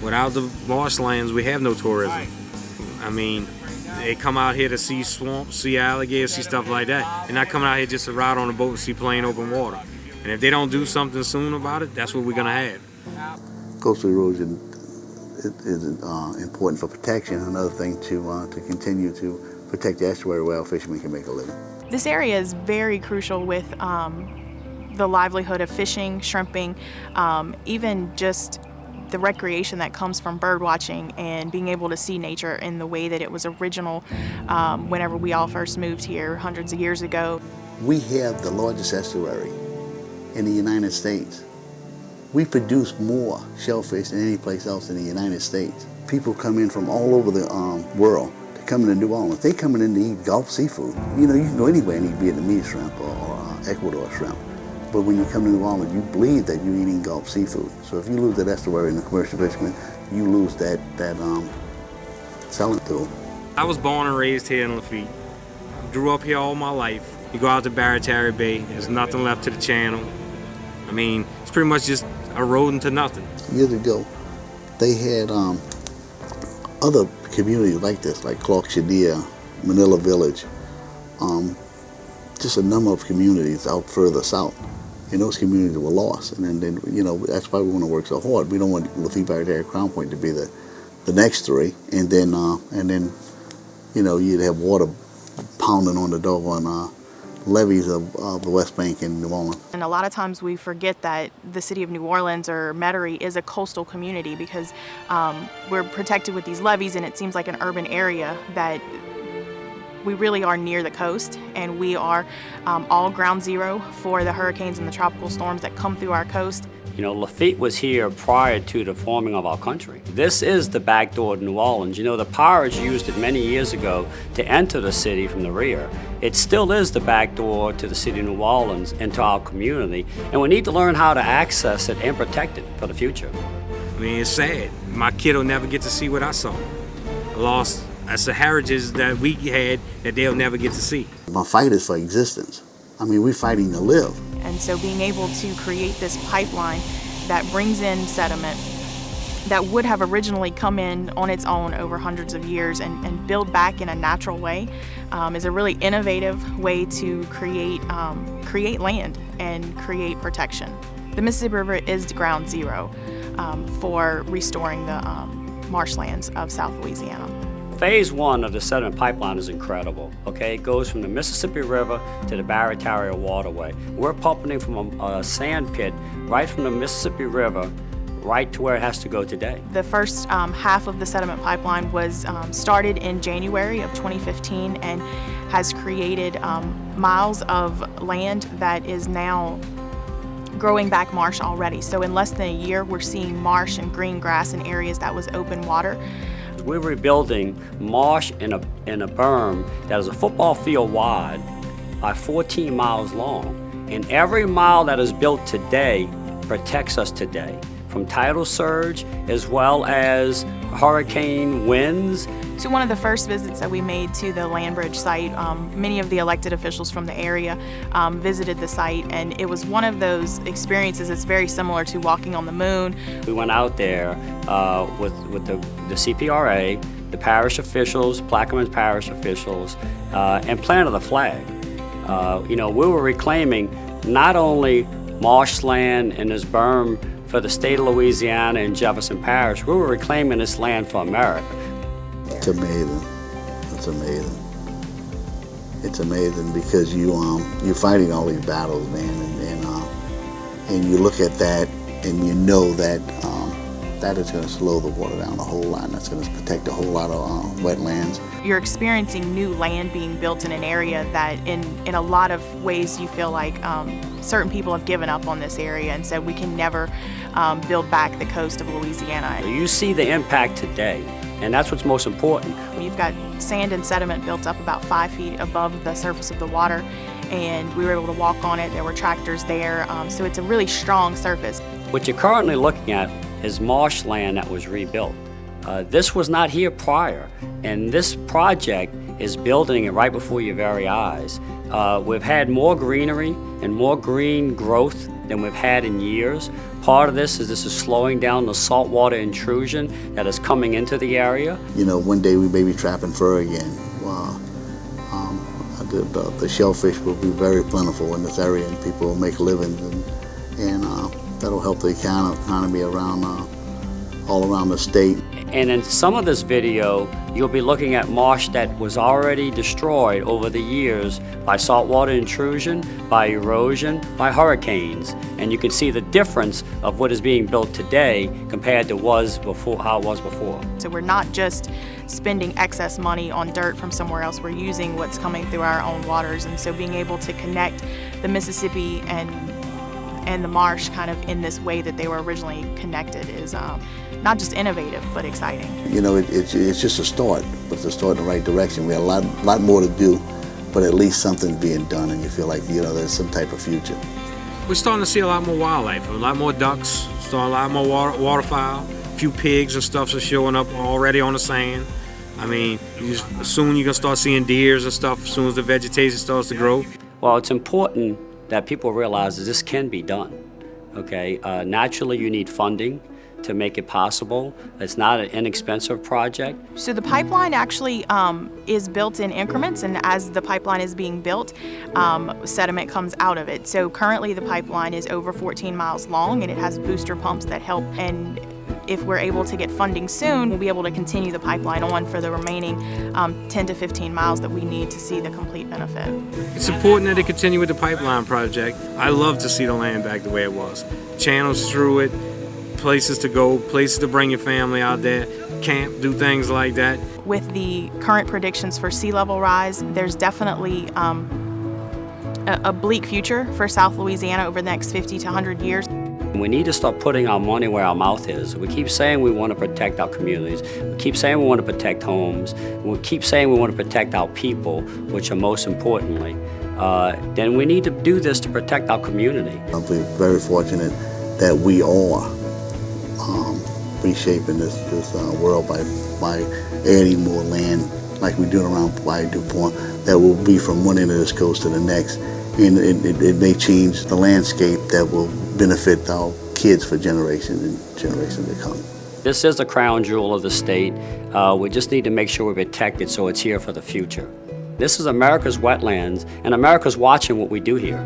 Without the marshlands, we have no tourism. I mean, they come out here to see swamps, see alligators, see stuff like that. They're not coming out here just to ride on a boat and see plain open water. And if they don't do something soon about it, that's what we're gonna have. Coastal erosion is important for protection. Another thing to continue to protect the estuary where our fishermen can make a living. This area is very crucial with the livelihood of fishing, shrimping, even just the recreation that comes from bird watching and being able to see nature in the way that it was original whenever we all first moved here hundreds of years ago. We have the largest estuary in the United States. We produce more shellfish than any place else in the United States. People come in from all over the world to come into New Orleans. They coming in to eat Gulf seafood. You know, you can go anywhere and eat Vietnamese shrimp or Ecuador shrimp. But when you come to New Orleans, you believe that you're eating Gulf seafood. So if you lose that estuary in the commercial fishermen, you lose that selling tool. I was born and raised here in Lafitte. Grew up here all my life. You go out to Barataria Bay, there's nothing left to the channel. I mean, it's pretty much just eroding to nothing. Years ago, they had other communities like this, like Clark Shadia, Manila Village, just a number of communities out further south. And those communities were lost. And then you know, that's why we want to work so hard. We don't want Lafitte, Barataria, Crown Point to be the next three. And then, you know, you'd have water pounding on the doggone levees of the West Bank in New Orleans. And a lot of times we forget that the city of New Orleans or Metairie is a coastal community because we're protected with these levees and it seems like an urban area that we really are near the coast, and we are all ground zero for the hurricanes and the tropical storms that come through our coast. You know, Lafitte was here prior to the forming of our country. This is the back door to New Orleans. You know, the pirates used it many years ago to enter the city from the rear. It still is the back door to the city of New Orleans and to our community, and we need to learn how to access it and protect it for the future. I mean, it's sad. My kid will never get to see what I saw. I lost. That's the heritage that we had that they'll never get to see. My fight is for existence. I mean, we're fighting to live. And so being able to create this pipeline that brings in sediment that would have originally come in on its own over hundreds of years and build back in a natural way is a really innovative way to create land and create protection. The Mississippi River is the ground zero for restoring the marshlands of South Louisiana. Phase one of the sediment pipeline is incredible, okay? It goes from the Mississippi River to the Barataria waterway. We're pumping it from a sand pit right from the Mississippi River right to where it has to go today. The first half of the sediment pipeline was started in January of 2015 and has created miles of land that is now growing back marsh already. So in less than a year, we're seeing marsh and green grass in areas that was open water. We're rebuilding marsh in a berm that is a football field wide by 14 miles long. And every mile that is built today protects us today from tidal surge as well as hurricane winds. So one of the first visits that we made to the land bridge site, many of the elected officials from the area visited the site, and it was one of those experiences that's very similar to walking on the moon. We went out there with the CPRA, the parish officials, Plaquemines parish officials, and planted the flag. You know, we were reclaiming not only marshland and this berm for the state of Louisiana and Jefferson Parish, we were reclaiming this land for America. It's amazing. It's amazing. It's amazing because you're fighting all these battles, man, and you look at that and you know that that is going to slow the water down a whole lot. And that's going to protect a whole lot of wetlands. You're experiencing new land being built in an area that, in a lot of ways, you feel like certain people have given up on this area and said we can never build back the coast of Louisiana. You see the impact today. And that's what's most important. You've got sand and sediment built up about 5 feet above the surface of the water, and we were able to walk on it. There were tractors there, so it's a really strong surface. What you're currently looking at is marshland that was rebuilt. This was not here prior, and this project is building it right before your very eyes. We've had more greenery and more green growth than we've had in years. Part of this is slowing down the saltwater intrusion that is coming into the area. You know, one day we may be trapping fur again. The shellfish will be very plentiful in this area, and people will make livings, and that'll help the economy around all around the state. And in some of this video, you'll be looking at marsh that was already destroyed over the years by saltwater intrusion, by erosion, by hurricanes. And you can see the difference of what is being built today compared to how it was before. So we're not just spending excess money on dirt from somewhere else, we're using what's coming through our own waters. And so being able to connect the Mississippi and the marsh kind of in this way that they were originally connected is not just innovative, but exciting. You know, it's just a start, but it's a start in the right direction. We have a lot more to do, but at least something's being done, and you feel like, you know, there's some type of future. We're starting to see a lot more wildlife, a lot more ducks, starting a lot more waterfowl. A few pigs and stuff are showing up already on the sand. I mean, soon you're gonna start seeing deers and stuff as soon as the vegetation starts to grow. Well, it's important that people realize that this can be done, okay? Naturally, you need funding to make it possible. It's not an inexpensive project. So the pipeline actually is built in increments, and as the pipeline is being built, sediment comes out of it. So currently the pipeline is over 14 miles long, and it has booster pumps that help. And if we're able to get funding soon, we'll be able to continue the pipeline on for the remaining 10 to 15 miles that we need to see the complete benefit. It's important that they continue with the pipeline project. I love to see the land back the way it was. Channels through it, places to go, places to bring your family out there, camp, do things like that. With the current predictions for sea level rise, there's definitely a bleak future for South Louisiana over the next 50 to 100 years. We need to start putting our money where our mouth is. We keep saying we want to protect our communities. We keep saying we want to protect homes. We keep saying we want to protect our people, which are most importantly. Then we need to do this to protect our community. I'm very fortunate that we are reshaping this world by adding more land like we do around Bayou DuPont that will be from one end of this coast to the next. And it may change the landscape that will benefit our kids for generations and generations to come. This is the crown jewel of the state. We just need to make sure we protect it so it's here for the future. This is America's wetlands, and America's watching what we do here.